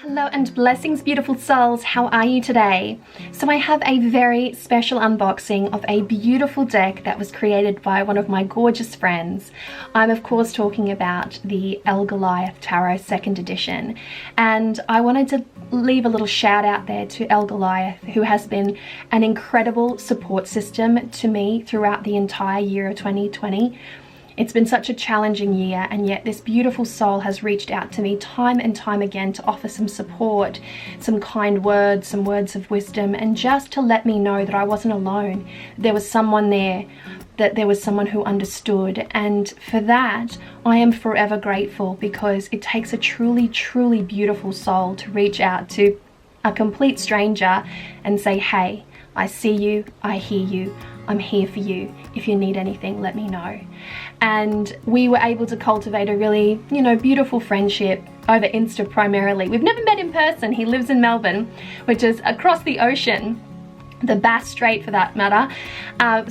Hello and blessings, beautiful souls. How are you today? So I have a very special unboxing of a beautiful deck that was created by one of my gorgeous friends. I'm of course talking about the Goliath Tarot 2nd edition, and I wanted to leave a little shout out there to Goliath, who has been an incredible support system to me throughout the entire year of 2020. It's been such a challenging year, and yet this beautiful soul has reached out to me time and time again to offer some support, some kind words, some words of wisdom, and just to let me know that I wasn't alone. There was someone there, that there was someone who understood, and for that I am forever grateful, because it takes a truly, truly beautiful soul to reach out to a complete stranger and say, hey, I see you, I hear you, I'm here for you. If you need anything, let me know. And we were able to cultivate a really, beautiful friendship over Insta primarily. We've never met in person. He lives in Melbourne, which is across the ocean, the Bass Strait for that matter.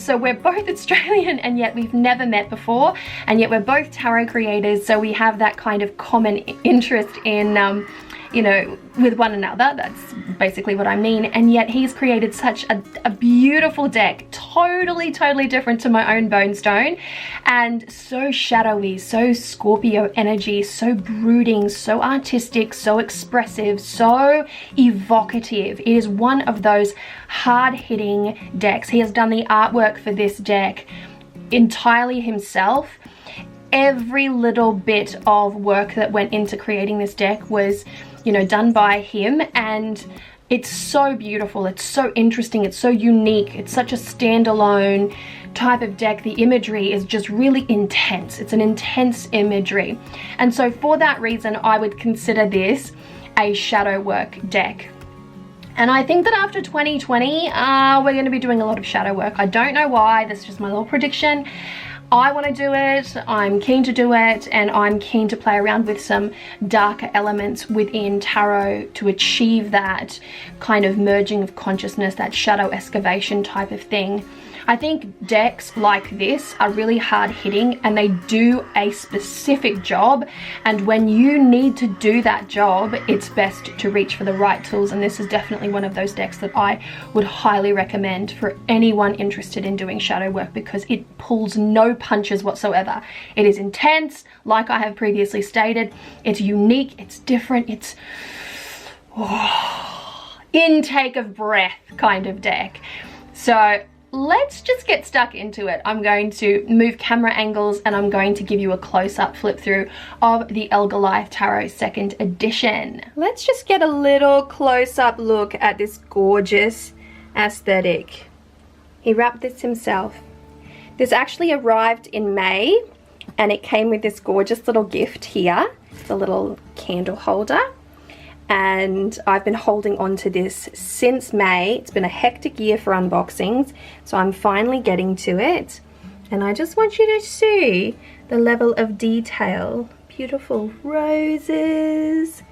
So we're both Australian, and yet we've never met before, and yet we're both tarot creators, so we have that kind of common interest in with one another. That's basically what I mean. And yet he's created such a beautiful deck, totally different to my own bone stone, and so shadowy, so Scorpio energy, so brooding, so artistic, so expressive, so evocative. It is one of those hard-hitting decks. He has done the artwork for this deck entirely himself. Every little bit of work that went into creating this deck was done by him, and it's so beautiful, it's so interesting, it's so unique, it's such a standalone type of deck. The imagery is just really intense. It's an intense imagery, and so for that reason I would consider this a shadow work deck. And I think that after 2020 we're going to be doing a lot of shadow work. I don't know why, that's just my little prediction. I want to do it, I'm keen to do it, and I'm keen to play around with some darker elements within tarot to achieve that kind of merging of consciousness, that shadow excavation type of thing. I think decks like this are really hard hitting, and they do a specific job, and when you need to do that job, it's best to reach for the right tools, and this is definitely one of those decks that I would highly recommend for anyone interested in doing shadow work, because it pulls no punches whatsoever. It is intense, like I have previously stated. It's unique, it's different, it's intake of breath kind of deck. So let's just get stuck into it. I'm going to move camera angles, and I'm going to give you a close-up flip through of the Goliath Tarot 2nd edition. Let's just get a little close-up look at this gorgeous aesthetic. He wrapped this himself. This actually arrived in May, and it came with this gorgeous little gift here, the little candle holder. And I've been holding on to this since May. It's been a hectic year for unboxings, so I'm finally getting to it. And I just want you to see the level of detail. Beautiful roses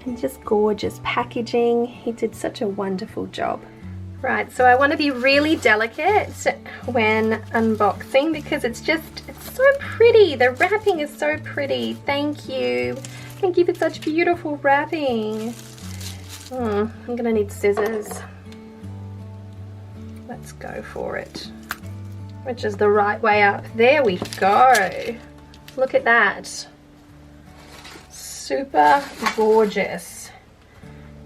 and just gorgeous packaging. He did such a wonderful job. Right, so I want to be really delicate when unboxing, because it's so pretty. The wrapping is so pretty. Thank you. Thank you for such beautiful wrapping. I'm gonna need scissors. Let's go for it. Which is the right way up? There we go. Look at that. Super gorgeous.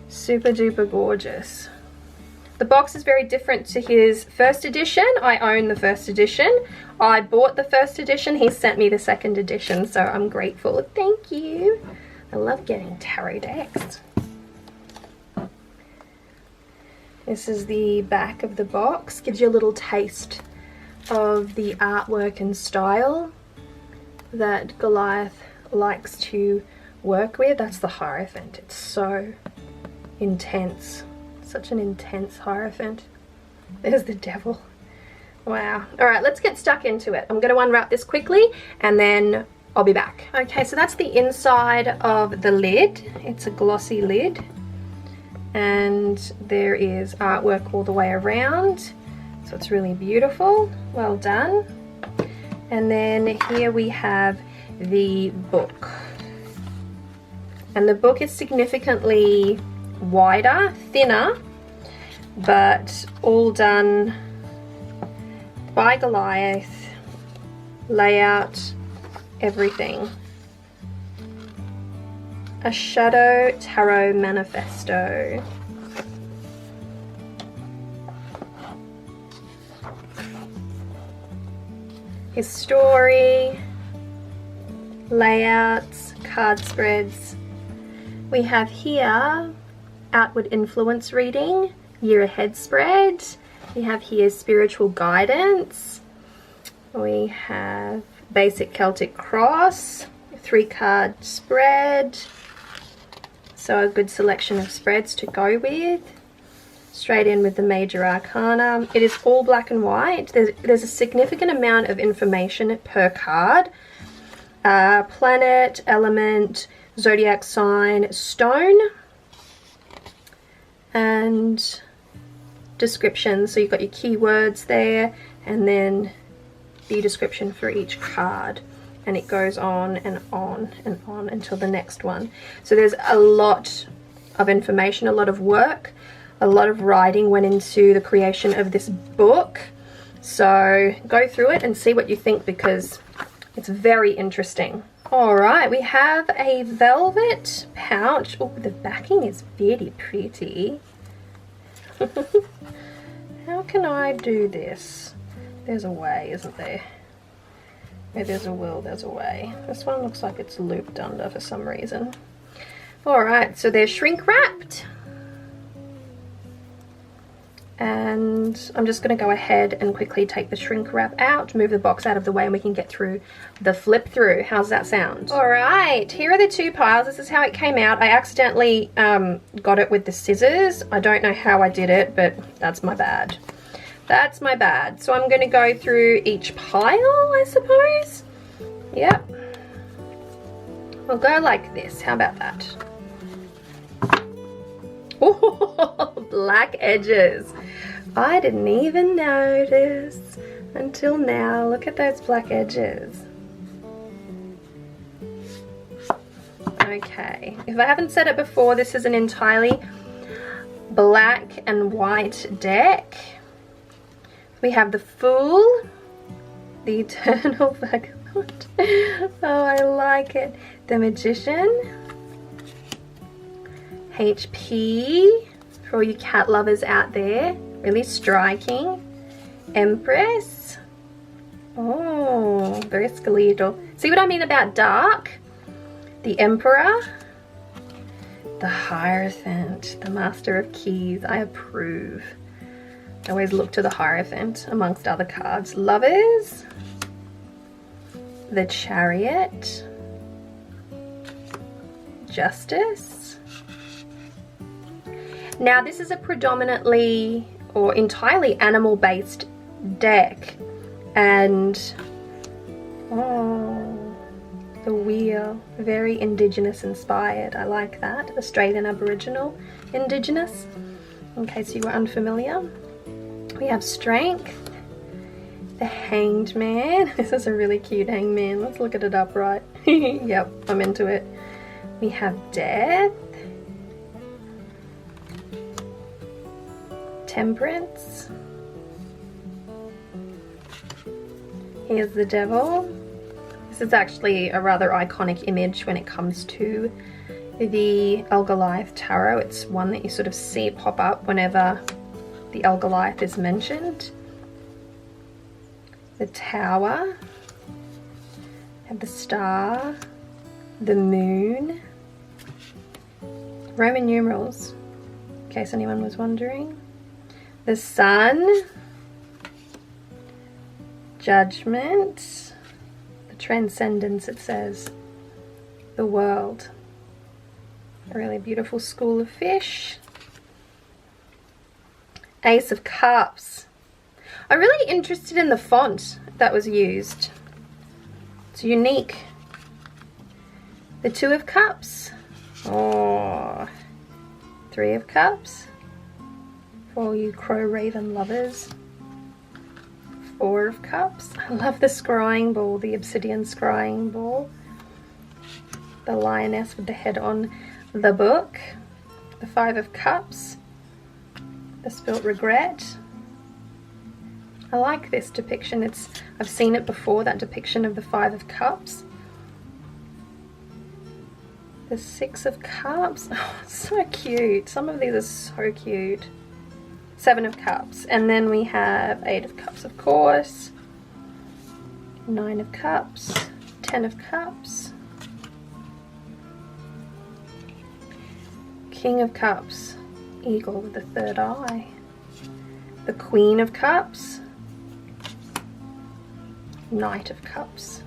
Super duper gorgeous. The box is very different to his 1st edition. I own the 1st edition. I bought the 1st edition. He sent me the 2nd edition, so I'm grateful. Thank you. I love getting tarot decks. This is the back of the box. Gives you a little taste of the artwork and style that Goliath likes to work with. That's the Hierophant. It's so intense. Such an intense Hierophant. There's the Devil. Wow. Alright, let's get stuck into it. I'm going to unwrap this quickly and then I'll be back. Okay, so that's the inside of the lid. It's a glossy lid. And there is artwork all the way around. So it's really beautiful. Well done. And then here we have the book. And the book is significantly wider, thinner, but all done by Goliath. Layout, everything. A Shadow Tarot Manifesto. His story, layouts, card spreads. We have here outward influence reading, year ahead spread. We have here spiritual guidance. We have basic Celtic cross, 3-card spread. So a good selection of spreads to go with. Straight in with the Major Arcana. It is all black and white. There's a significant amount of information per card. Planet, element, zodiac sign, stone, and description. So you've got your keywords there, and then the description for each card. And it goes on and on and on until the next one. So there's a lot of information, a lot of work. A lot of writing went into the creation of this book. So go through it and see what you think, because it's very interesting. All right, we have a velvet pouch. Oh, the backing is very pretty. How can I do this? There's a way, isn't there? Where there's a will, there's a way. This one looks like it's looped under for some reason. All right, so they're shrink wrapped. And I'm just going to go ahead and quickly take the shrink wrap out, move the box out of the way, and we can get through the flip through. How's that sound? All right, here are the 2 piles. This is how it came out. I accidentally got it with the scissors. I don't know how I did it, but that's my bad. That's my bad. So I'm going to go through each pile, I suppose. Yep. We'll go like this. How about that? Oh, black edges. I didn't even notice until now. Look at those black edges. Okay, if I haven't said it before, this is an entirely black and white deck. We have the Fool, the Eternal Vagabond. Oh, I like it. The Magician. HP, for all you cat lovers out there, really striking. Empress. Oh, very skeletal. See what I mean about dark? The Emperor. The Hierophant, the Master of Keys. I approve. I always look to the Hierophant amongst other cards. Lovers. The Chariot. Justice. Now this is a predominantly or entirely animal based deck, and oh, the wheel, very Indigenous inspired. I like that. Australian Aboriginal Indigenous, in case you were unfamiliar. We have Strength, the Hanged Man. This is a really cute hanged man. Let's look at it upright. Yep, I'm into it. We have Death, Temperance. Here's the Devil. This is actually a rather iconic image when it comes to the Goliath Tarot. It's one that you sort of see pop up whenever the Goliath is mentioned. The Tower. Have the Star. The Moon. Roman numerals, in case anyone was wondering. The Sun, Judgment, the Transcendence, it says, the World, a really beautiful school of fish, Ace of Cups. I'm really interested in the font that was used. It's unique. The Two of Cups, oh, Three of Cups. For all you crow raven lovers. Four of Cups. I love the scrying ball, the obsidian scrying ball. the lioness with the head on the book. The Five of Cups, the Spilt Regret. I like this depiction. I've seen it before, that depiction of the Five of Cups. The Six of Cups. Oh, so cute. Some of these are so cute. Seven of Cups. And then we have Eight of Cups, of course. Nine of Cups. 10 of Cups. King of Cups. Eagle with the third eye. The Queen of Cups. Knight of Cups.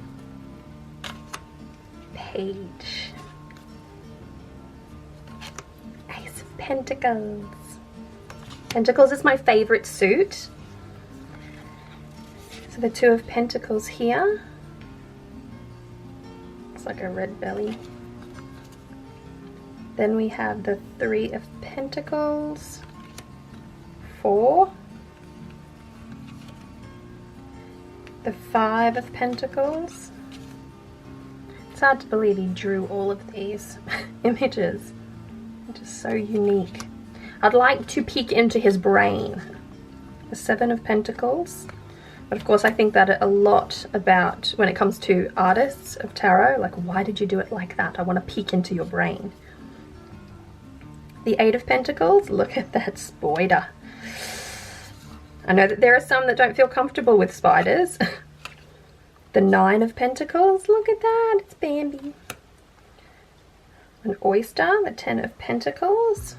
Page. Ace of Pentacles. Pentacles is my favorite suit. So the Two of Pentacles here. It's like a red belly. Then we have the Three of Pentacles. 4. The Five of Pentacles. It's hard to believe he drew all of these images. It's just so unique. I'd like to peek into his brain. The Seven of Pentacles. But of course I think that a lot about when it comes to artists of tarot, like why did you do it like that? I want to peek into your brain. The Eight of Pentacles, look at that spider. I know that there are some that don't feel comfortable with spiders. The Nine of Pentacles, look at that, it's Bambi. An oyster, the Ten of Pentacles.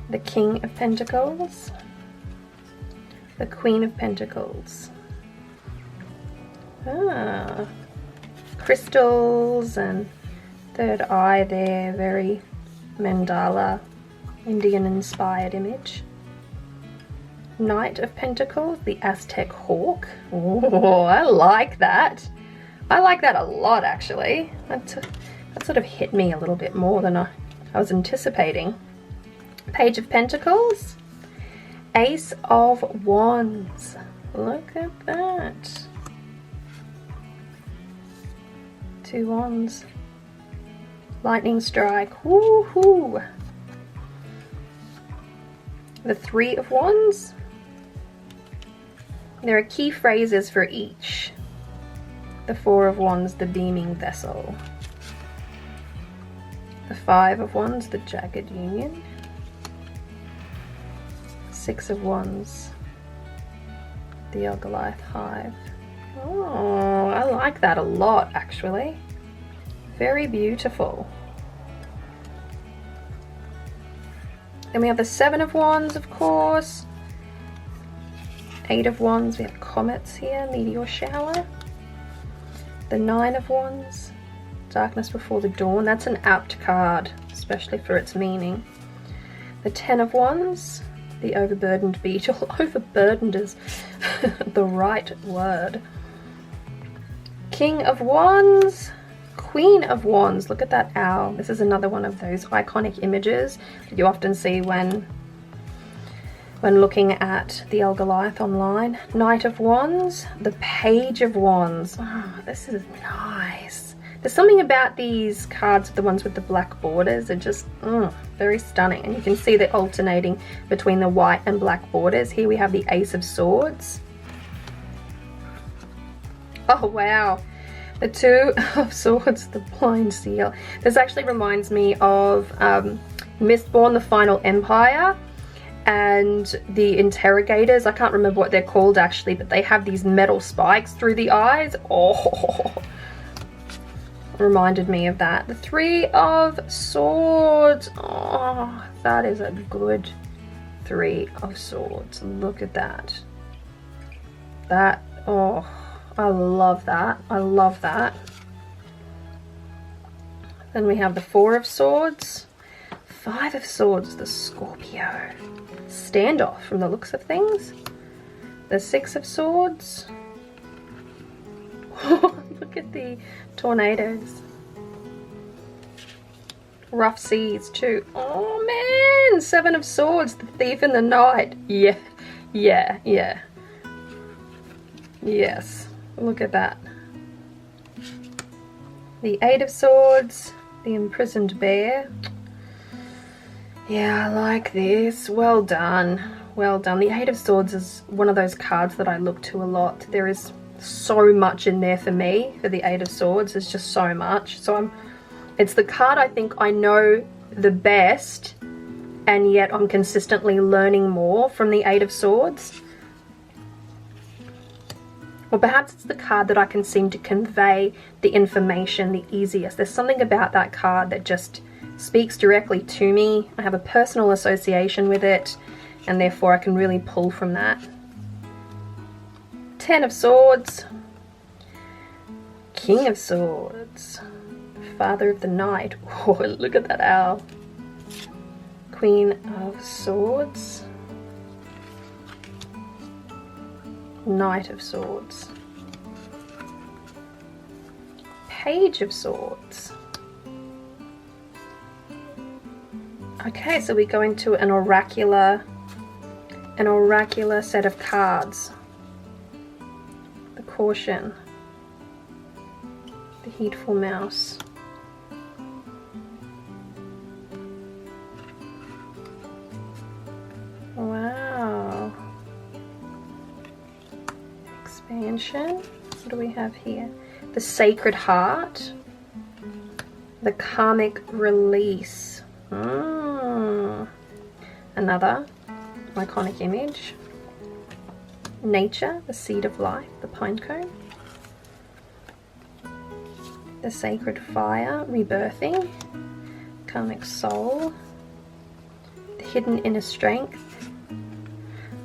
The King of Pentacles. The Queen of Pentacles. Ah, crystals and third eye there, very mandala, Indian inspired image. Knight of Pentacles, the Aztec hawk. Oh, I like that. I like that a lot actually. That sort of hit me a little bit more than I was anticipating. Page of Pentacles. Ace of Wands. Look at that. Two wands. Lightning strike. Woohoo! The Three of Wands. There are key phrases for each. The Four of Wands, the beaming vessel. The Five of Wands, the jagged union. Six of Wands, the Goliath hive. Oh, I like that a lot actually. Very beautiful. Then we have the Seven of Wands, of course. Eight of Wands, we have comets here, meteor shower. The Nine of Wands, darkness before the dawn. That's an apt card, especially for its meaning. The Ten of Wands, the overburdened beetle. Overburdened is the right word. King of Wands, Queen of Wands. Look at that owl. This is another one of those iconic images that you often see when looking at the Goliath online. Knight of Wands, the Page of Wands. Oh, this is nice. There's something about these cards, the ones with the black borders, are just very stunning. And you can see they're alternating between the white and black borders. Here we have the Ace of Swords. Oh wow. The Two of Swords, the Blind Seal. This actually reminds me of Mistborn, the Final Empire, and the Interrogators. I can't remember what they're called actually, but they have these metal spikes through the eyes. Oh, reminded me of that. The Three of Swords. Oh, that is a good Three of Swords. Look at that. That, oh, I love that. I love that. Then we have the Four of Swords. Five of Swords, the Scorpio. Standoff from the looks of things. The Six of Swords. Look at the tornadoes. Rough seas too. Oh man! Seven of Swords, the Thief in the Night. Yeah, yeah, yeah. Yes, look at that. The Eight of Swords, the Imprisoned Bear. Yeah, I like this. Well done. Well done. The Eight of Swords is one of those cards that I look to a lot. There is so much in there for me for the Eight of Swords. There's just so much. So it's the card I think I know the best, and yet I'm consistently learning more from the Eight of Swords. Or perhaps it's the card that I can seem to convey the information the easiest. There's something about that card that just speaks directly to me. I have a personal association with it, and therefore I can really pull from that. Ten of Swords, King of Swords, Father of the Night. Oh, look at that owl. Queen of Swords, Knight of Swords, Page of Swords. Okay, so we go into an oracular set of cards. The Caution, the Heedful Mouse, wow. Expansion. What do we have here? The Sacred Heart, the Karmic Release. Another iconic image. Nature, the Seed of Life, the Pine Cone. The Sacred Fire, Rebirthing. Karmic Soul. The Hidden Inner Strength.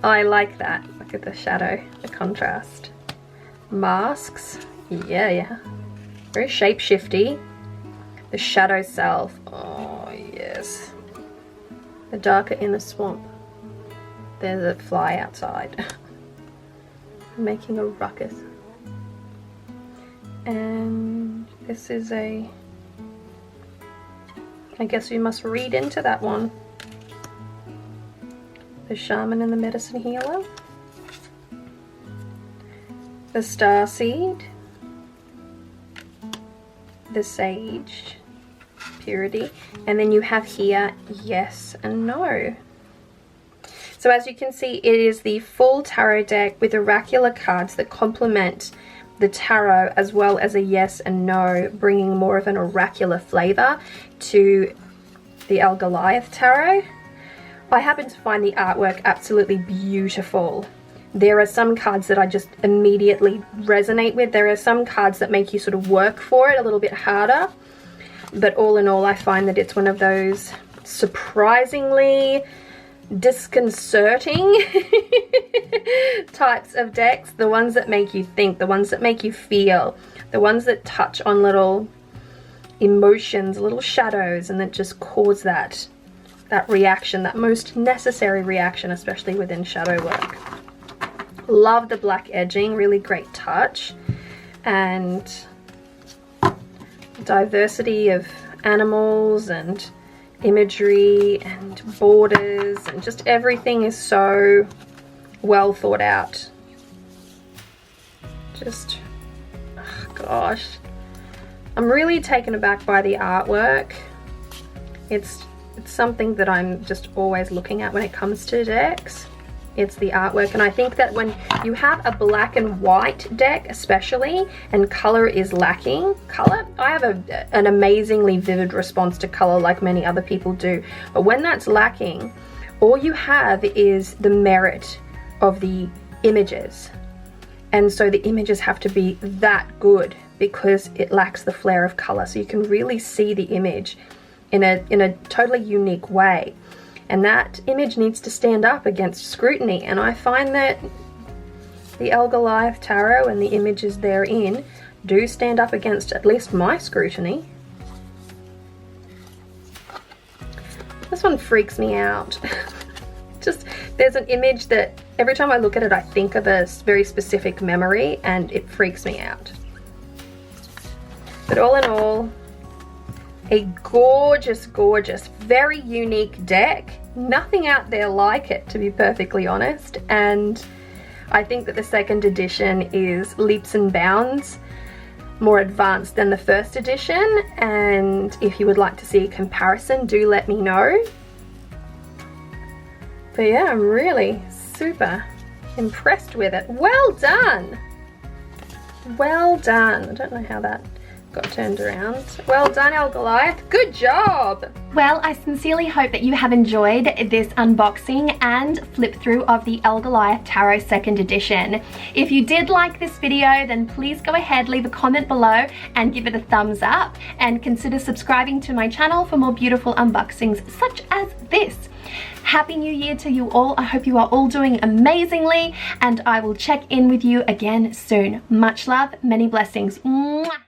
Oh, I like that. Look at the shadow, the contrast. Masks. Yeah. Very shape-shifty. The Shadow Self. Oh, yes. The Darker Inner Swamp. There's a fly outside. Making a ruckus. And this is I guess we must read into that one. The Shaman and the Medicine Healer. The Starseed. The Sage. Purity. And then you have here Yes and No. So as you can see, it is the full tarot deck with oracular cards that complement the tarot, as well as a yes and no, bringing more of an oracular flavor to the Goliath Tarot. I happen to find the artwork absolutely beautiful. There are some cards that I just immediately resonate with. There are some cards that make you sort of work for it a little bit harder. But all in all, I find that it's one of those surprisingly disconcerting types of decks. The ones that make you think, the ones that make you feel, the ones that touch on little emotions, little shadows, and that just cause that reaction, that most necessary reaction, especially within shadow work. Love the black edging, really great touch, and diversity of animals and imagery and borders, and just everything is so well thought out. Just, oh gosh, I'm really taken aback by the artwork. It's something that I'm just always looking at when it comes to decks. It's the artwork, and I think that when you have a black and white deck especially, and color is lacking, I have an amazingly vivid response to color like many other people do, but when that's lacking, all you have is the merit of the images, and so the images have to be that good because it lacks the flair of color, so you can really see the image in a totally unique way. And that image needs to stand up against scrutiny, and I find that the Goliath Tarot and the images therein do stand up against at least my scrutiny. This one freaks me out. Just, there's an image that every time I look at it I think of a very specific memory, and it freaks me out. But all in all, a gorgeous, gorgeous, very unique deck. Nothing out there like it, to be perfectly honest, and I think that the second edition is leaps and bounds more advanced than the first edition, and if you would like to see a comparison, do let me know. But yeah, I'm really super impressed with it. Well done! Well done. I don't know how that got turned around. Well done, El Goliath. Good job! Well, I sincerely hope that you have enjoyed this unboxing and flip through of the El Goliath Tarot 2nd edition. If you did like this video, then please go ahead, leave a comment below and give it a thumbs up, and consider subscribing to my channel for more beautiful unboxings such as this. Happy New Year to you all. I hope you are all doing amazingly, and I will check in with you again soon. Much love, many blessings. Mwah.